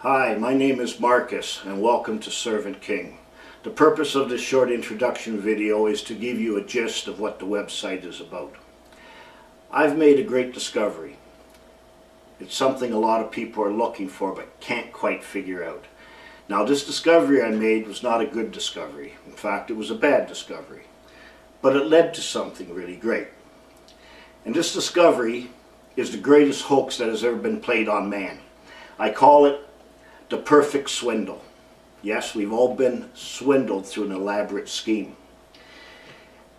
Hi, my name is Marcus and welcome to Servant King. The purpose of this short introduction video is to give you a gist of what the website is about. I've made a great discovery. It's something a lot of people are looking for but can't quite figure out. Now, this discovery I made was not a good discovery. In fact, it was a bad discovery. But it led to something really great. And this discovery is the greatest hoax that has ever been played on man. I call it the perfect swindle. Yes, we've all been swindled through an elaborate scheme.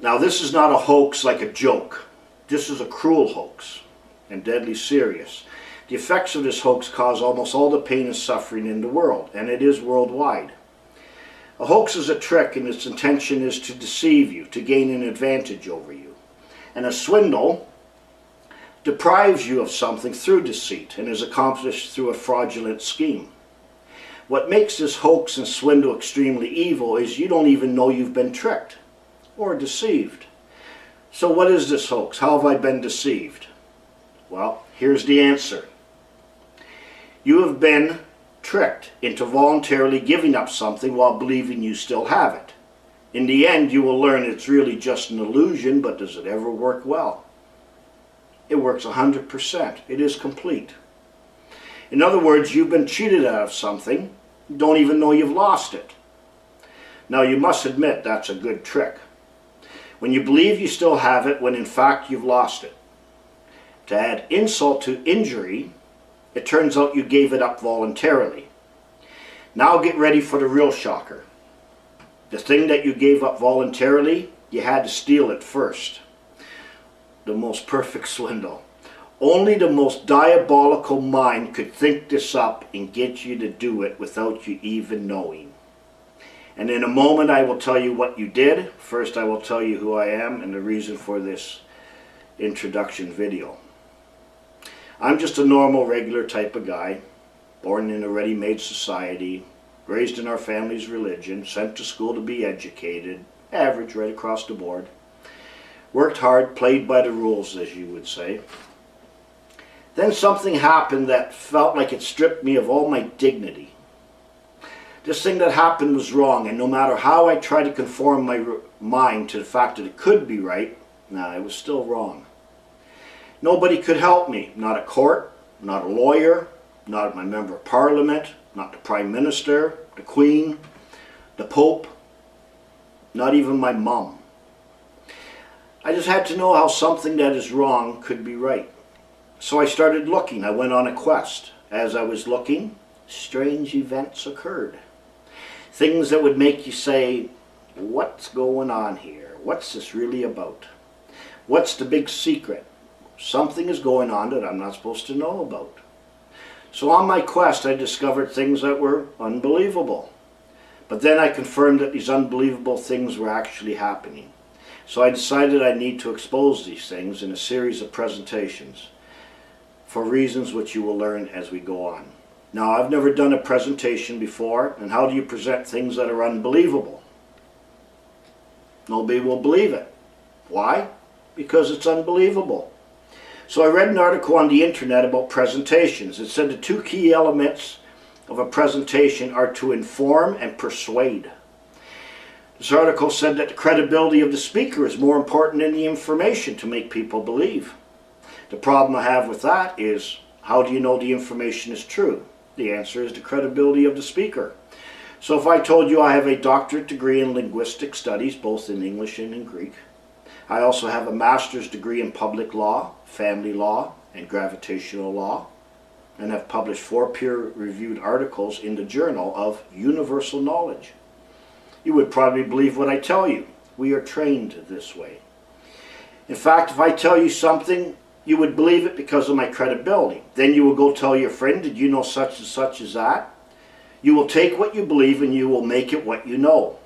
Now, this is not a hoax like a joke. This is a cruel hoax and deadly serious. The effects of this hoax cause almost all the pain and suffering in the world, and it is worldwide. A hoax is a trick, and its intention is to deceive you, to gain an advantage over you. And a swindle deprives you of something through deceit and is accomplished through a fraudulent scheme. What makes this hoax and swindle extremely evil is you don't even know you've been tricked or deceived. So what is this hoax? How have I been deceived? Well, here's the answer. You have been tricked into voluntarily giving up something while believing you still have it. In the end, you will learn it's really just an illusion, but does it ever work well? It works 100%. It is complete. In other words, you've been cheated out of something, you don't even know you've lost it. Now, you must admit that's a good trick. When you believe you still have it when in fact you've lost it. To add insult to injury, it turns out you gave it up voluntarily. Now get ready for the real shocker. The thing that you gave up voluntarily, you had to steal it first. The most perfect swindle. Only the most diabolical mind could think this up and get you to do it without you even knowing. And in a moment I will tell you what you did. First I will tell you who I am and the reason for this introduction video. I'm just a normal, regular type of guy, born in a ready-made society, raised in our family's religion, sent to school to be educated, average right across the board. Worked hard, played by the rules, as you would say. Then something happened that felt like it stripped me of all my dignity. This thing that happened was wrong, and no matter how I tried to conform my mind to the fact that it could be right, it was still wrong. Nobody could help me. Not a court, not a lawyer, not my member of parliament, not the prime minister, the queen, the pope, not even my mom. I just had to know how something that is wrong could be right. So I started looking. I went on a quest. As I was looking, strange events occurred. Things that would make you say, what's going on here? What's this really about? What's the big secret? Something is going on that I'm not supposed to know about. So on my quest, I discovered things that were unbelievable. But then I confirmed that these unbelievable things were actually happening. So I decided I need to expose these things in a series of presentations for reasons which you will learn as we go on. Now, I've never done a presentation before, and how do you present things that are unbelievable? Nobody will believe it. Why? Because it's unbelievable. So I read an article on the internet about presentations. It said the two key elements of a presentation are to inform and persuade. This article said that the credibility of the speaker is more important than the information to make people believe. The problem I have with that is, how do you know the information is true? The answer is the credibility of the speaker. So if I told you I have a doctorate degree in linguistic studies, both in English and in Greek, I also have a master's degree in public law, family law, and gravitational law, and have published 4 peer-reviewed articles in the Journal of Universal Knowledge. You would probably believe what I tell you. We are trained this way. In fact, if I tell you something, you would believe it because of my credibility. Then you will go tell your friend, did you know such and such as that? You will take what you believe and you will make it what you know.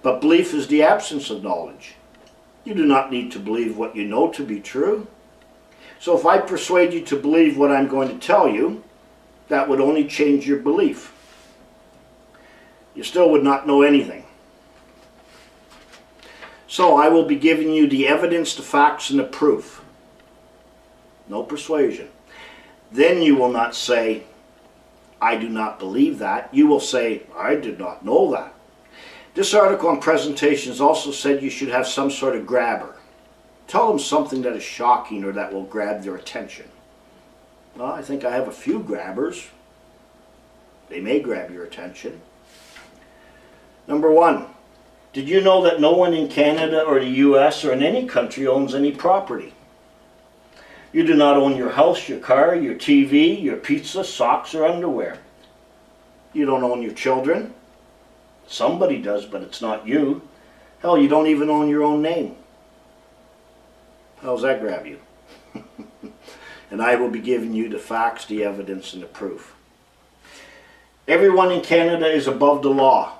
But belief is the absence of knowledge. You do not need to believe what you know to be true. So if I persuade you to believe what I'm going to tell you, that would only change your belief. You still would not know anything. So I will be giving you the evidence, the facts, and the proof. No persuasion. Then you will not say, I do not believe that, you will say, I did not know that. This article on presentations also said you should have some sort of grabber. Tell them something that is shocking or that will grab their attention. Well, I think I have a few grabbers. They may grab your attention. Number one, did you know that no one in Canada or the US or in any country owns any property? You do not own your house, your car, your TV, your pizza, socks, or underwear. You don't own your children. Somebody does, but it's not you. Hell, you don't even own your own name. How does that grab you? And I will be giving you the facts, the evidence, and the proof. Everyone in Canada is above the law.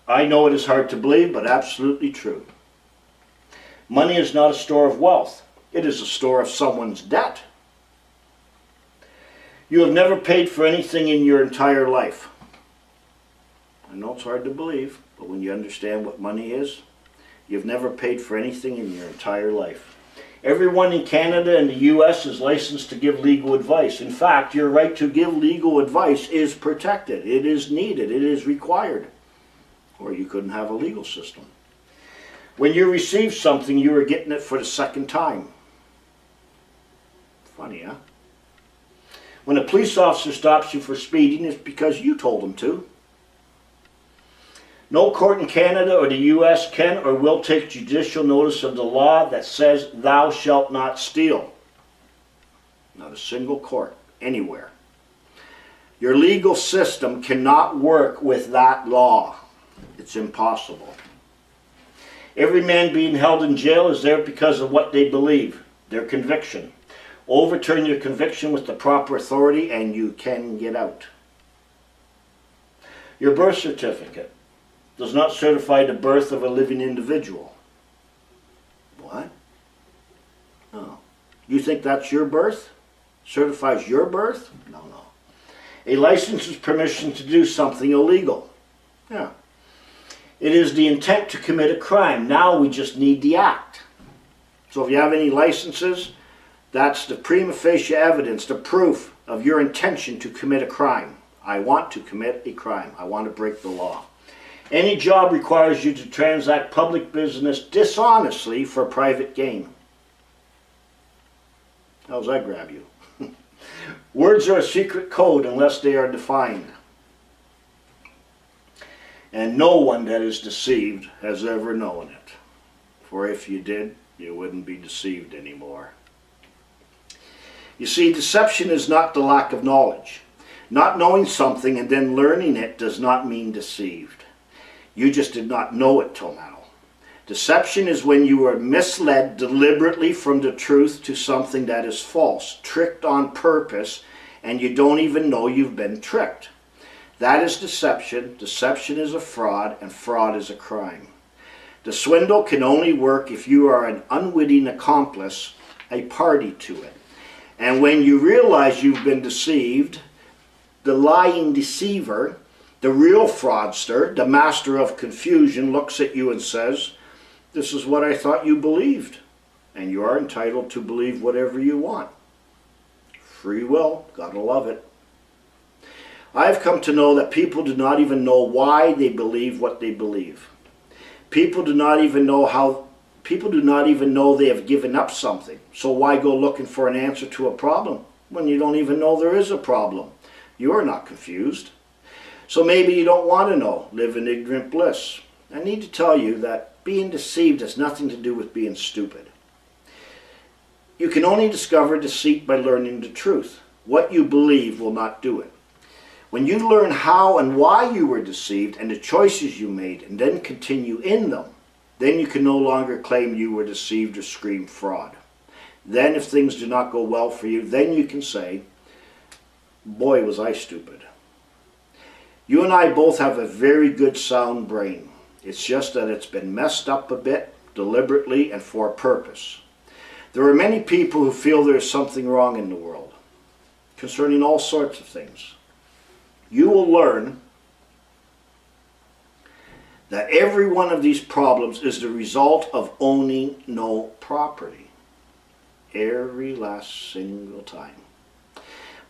I know it is hard to believe, but absolutely true. Money is not a store of wealth. It is a store of someone's debt. You have never paid for anything in your entire life. I know it's hard to believe, but when you understand what money is, you've never paid for anything in your entire life. Everyone in Canada and the US is licensed to give legal advice. In fact, your right to give legal advice is protected. It is needed. It is required. Or you couldn't have a legal system. When you receive something, you are getting it for the second time. Funny, huh? When a police officer stops you for speeding, it's because you told him to. No court in Canada or the US can or will take judicial notice of the law that says thou shalt not steal. Not a single court, anywhere. Your legal system cannot work with that law. It's impossible. Every man being held in jail is there because of what they believe, their conviction. Overturn your conviction with the proper authority and you can get out. Your birth certificate does not certify the birth of a living individual. What? No. You think that's your birth? Certifies your birth? No, no. A license is permission to do something illegal. Yeah. It is the intent to commit a crime. Now we just need the act. So if you have any licenses, that's the prima facie evidence, the proof of your intention to commit a crime. I want to commit a crime. I want to break the law. Any job requires you to transact public business dishonestly for private gain. How does that grab you? Words are a secret code unless they are defined. And no one that is deceived has ever known it. For if you did, you wouldn't be deceived anymore. You see, deception is not the lack of knowledge. Not knowing something and then learning it does not mean deceived. You just did not know it till now. Deception is when you are misled deliberately from the truth to something that is false, tricked on purpose, and you don't even know you've been tricked. That is deception. Deception is a fraud, and fraud is a crime. The swindle can only work if you are an unwitting accomplice, a party to it. And when you realize you've been deceived, the lying deceiver, the real fraudster, the master of confusion, looks at you and says, "This is what I thought you believed." And you are entitled to believe whatever you want. Free will, gotta love it. I've come to know that people do not even know why they believe what they believe. People do not even know they have given up something. So why go looking for an answer to a problem when you don't even know there is a problem? You are not confused. So maybe you don't want to know. Live in ignorant bliss. I need to tell you that being deceived has nothing to do with being stupid. You can only discover deceit by learning the truth. What you believe will not do it. When you learn how and why you were deceived and the choices you made and then continue in them, then you can no longer claim you were deceived or scream fraud. Then if things do not go well for you, then you can say, "Boy, was I stupid." You and I both have a very good sound brain. It's just that it's been messed up a bit, deliberately and for a purpose. There are many people who feel there is something wrong in the world, concerning all sorts of things. You will learn that every one of these problems is the result of owning no property. Every last single time.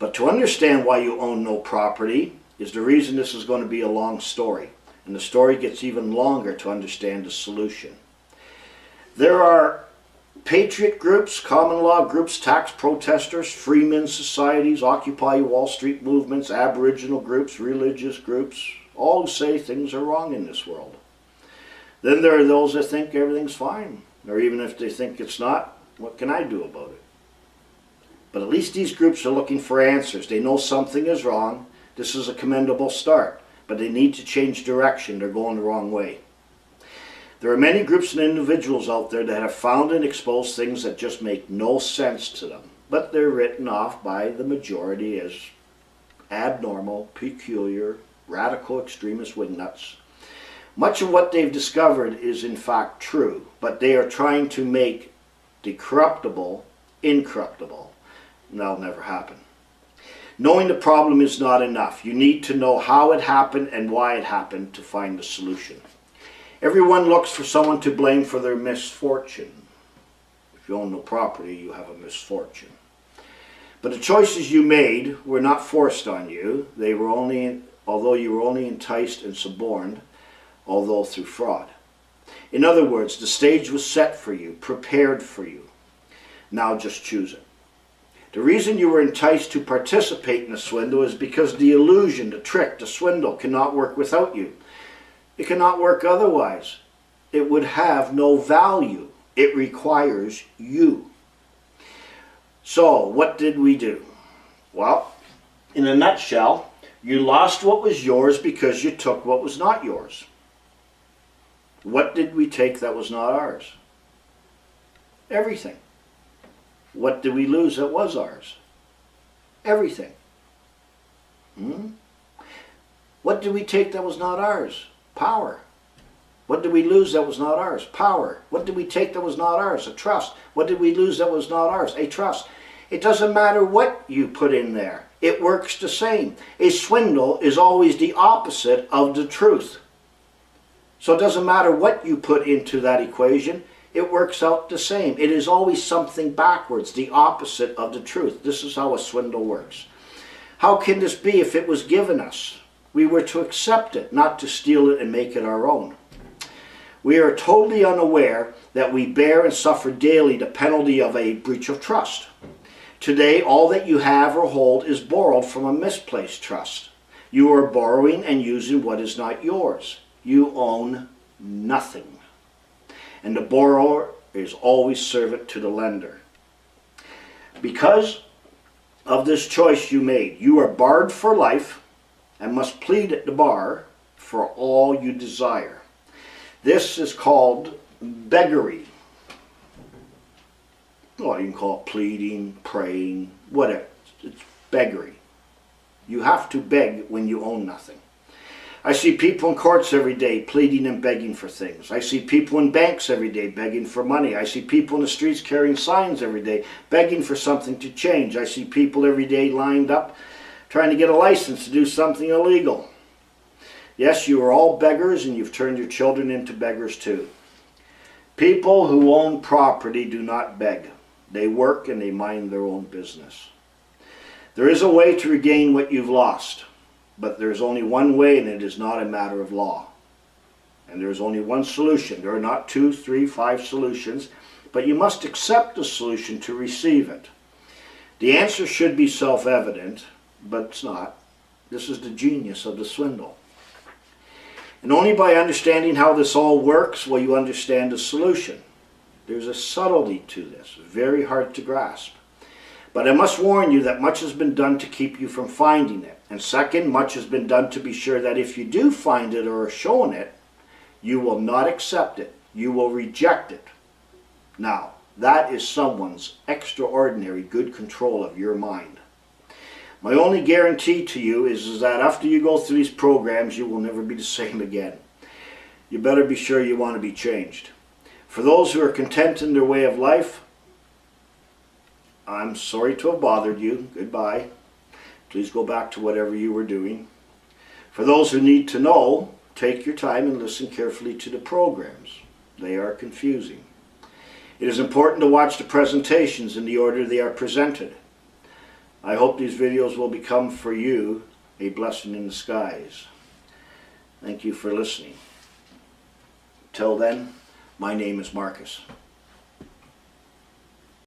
But to understand why you own no property is the reason this is going to be a long story. And the story gets even longer to understand the solution. There are patriot groups, common law groups, tax protesters, freemen's societies, Occupy Wall Street movements, Aboriginal groups, religious groups, all who say things are wrong in this world. Then there are those that think everything's fine, or even if they think it's not, what can I do about it? But at least these groups are looking for answers. They know something is wrong. This is a commendable start, but they need to change direction. They're going the wrong way. There are many groups and individuals out there that have found and exposed things that just make no sense to them, but they're written off by the majority as abnormal, peculiar, radical extremist wingnuts. Much of what they've discovered is in fact true, but they are trying to make the corruptible incorruptible. And that'll never happen. Knowing the problem is not enough. You need to know how it happened and why it happened to find the solution. Everyone looks for someone to blame for their misfortune. If you own no property, you have a misfortune. But the choices you made were not forced on you. They were only, although you were only enticed and suborned, although through fraud. In other words, the stage was set for you, prepared for you. Now just choose it. The reason you were enticed to participate in a swindle is because the illusion, the trick, the swindle cannot work without you. It cannot work otherwise. It would have no value. It requires you. So, what did we do? Well, in a nutshell, you lost what was yours because you took what was not yours. What did we take that was not ours? Everything. What did we lose that was ours? Everything. What did we take that was not ours? Power. What did we lose that was not ours? Power. What did we take that was not ours? A trust. What did we lose that was not ours? A trust. It doesn't matter what you put in there. It works the same. A swindle is always the opposite of the truth. So it doesn't matter what you put into that equation. It works out the same. It is always something backwards, the opposite of the truth. This is how a swindle works. How can this be if it was given us? We were to accept it, not to steal it and make it our own. We are totally unaware that we bear and suffer daily the penalty of a breach of trust. Today, all that you have or hold is borrowed from a misplaced trust. You are borrowing and using what is not yours. You own nothing. And the borrower is always servant to the lender. Because of this choice you made, you are barred for life and must plead at the bar for all you desire. This is called beggary. Well, you can call it pleading, praying, whatever. It's beggary. You have to beg when you own nothing. I see people in courts every day pleading and begging for things. I see people in banks every day begging for money. I see people in the streets carrying signs every day begging for something to change. I see people every day lined up trying to get a license to do something illegal. Yes, you are all beggars, and you've turned your children into beggars too. People who own property do not beg. They work and they mind their own business. There is a way to regain what you've lost, but there is only one way, and it is not a matter of law. And there is only one solution. There are not 2, 3, 5 solutions, but you must accept the solution to receive it. The answer should be self-evident, but it's not. This is the genius of the swindle. And only by understanding how this all works will you understand the solution. There's a subtlety to this, very hard to grasp. But I must warn you that much has been done to keep you from finding it. And second, much has been done to be sure that if you do find it or are shown it, you will not accept it. You will reject it. Now, that is someone's extraordinary good control of your mind. My only guarantee to you is that after you go through these programs, you will never be the same again. You better be sure you want to be changed. For those who are content in their way of life, I'm sorry to have bothered you. Goodbye. Please go back to whatever you were doing. For those who need to know, take your time and listen carefully to the programs. They are confusing. It is important to watch the presentations in the order they are presented. I hope these videos will become for you a blessing in disguise. Thank you for listening. Till then, my name is Marcus.